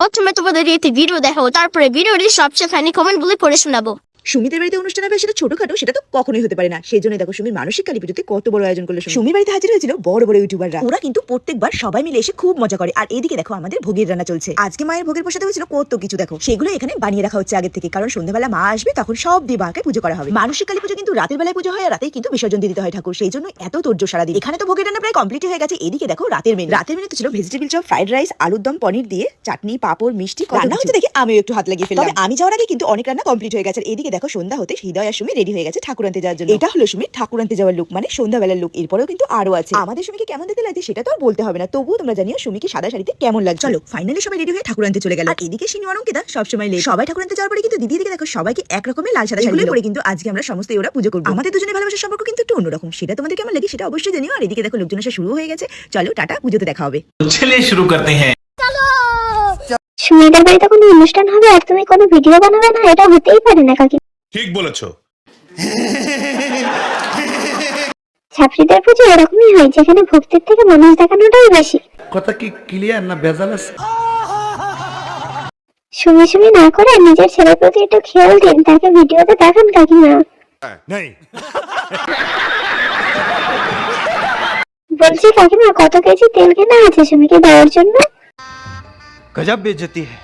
প্রথমে তোমাদের একটি ভিডিও দেখাবো, তারপরে ভিডিওটি সবচেয়ে ফানি কমেন্ট গুলি পড়ে শোনাবো। সুমিদের বাড়িতে অনুষ্ঠান হবে, সেটা ছোটখাটো, সেটা তো কখনোই হতে পারে না। সেই জন্য দেখো সুমির মানসিক কালী পুজোতে কত বড় আয়োজন করলো। সুমির বাড়িতে হাজির হয়েছিল বড় বড় ইউটিউবাররা। ওরা কিন্তু প্রত্যেকবার সবাই মিলে এসে খুব মজা করে। আর এইদিকে দেখো আমাদের ভোগের রান্না চলছে। আজকে মায়ের ভোগের প্রসাদে হয়েছিল কত কিছু, দেখো সেগুলো এখানে বানিয়ে রাখা হচ্ছে আগে থেকে, কারণ সন্ধ্যাবেলা মা আসবে, তখন সব দিয়ে মাকে পুজো করা হবে। মানসিক কালী পুজো কিন্তু রাতের বেলায় পুজো হয়, আর রাতেই কিন্তু বিসর্জন দিয়ে দিতে হয় ঠাকুর। সেই জন্য এত তোড়জোড় সারাদিন। এখানে তো ভোগের রান্না প্রায় কমপ্লিট হয়ে গেছে। এদিকে দেখো রাতের মেনুতে ছিল ভেজিটেবল চপ, ফ্রাইড রাইস, আলুর দম, পনির দিয়ে চাটনি, পাপড়, মিষ্টি। রান্না হচ্ছে দেখে আমিও একটু হাত লাগিয়ে ফেললাম। তবে আমি যাওয়ার আগে কিন্তু অনেক রান্না কমপ্লিট হয়ে গেছে। এদিকে দেখো সন্ধ্যা হতে হৃদয় আর সুমি রেডি হয়ে গেছে ঠাকুর আনতে যাওয়ার জন্য। এটা হলো সুমির ঠাকুর আনতে যাওয়ার লুক, মানে সন্ধ্যাবেলার লুক। এরপরেও কিন্তু আরো আছে। আমাদের সুমিকে কেমন দেখতে লাগছে সেটা তো আর বলতে হবে না, তবুও তোমরা জানিও সুমিকে সাদা শাড়িতে কেমন লাগছে। চলো ফাইনালি সবাই রেডি হয়ে ঠাকুর আনতে চলে গেল। আর এদিকে শিনু আর অঙ্কিতা সবসময় লেট। সবাই ঠাকুর আনতে যাওয়ার পরে কিন্তু দিদি দিকে দেখো সবাইকে এক রকমের লাল সাদা শাড়ি পরে কিন্তু আজকে আমরা সমস্ত ওরা পুজো করবো। আমাদের দুজনের ভালোবাসার সম্পর্ক কিন্তু একটু অন্যরকম, সেটা তোমাদের কেমন লাগে সেটা অবশ্যই জানিও। আর এদিকে দেখো লোকজন আসা শুরু হয়ে গেছে। চলো টাটা, পুজোতে দেখা হবে। चलिए शुरू करते हैं। সুমিদের বাড়িতে কোনো অনুষ্ঠান হবে আর তুমি কোনো ভিডিও বানাবে না, এটা হতেই পারে না কাকি। ঠিক বলেছো। ছাত্রীদের পুজো এরকমই হয়, যেখানে ভক্তির থেকে মানুষ দেখানোটাই বেশি। কথা কি ক্লিয়ার না ভেজাল আছে? সুমি সুমি না করে নিজের ছেলের প্রতি একটু খেয়াল দিন, তাকে ভিডিওতে দেখান কাকিমা। বলছি কাকিমা, কত কেজি তেল কেনা আছে সুমিকে দেওয়ার জন্য? गजब बेइज्जती है।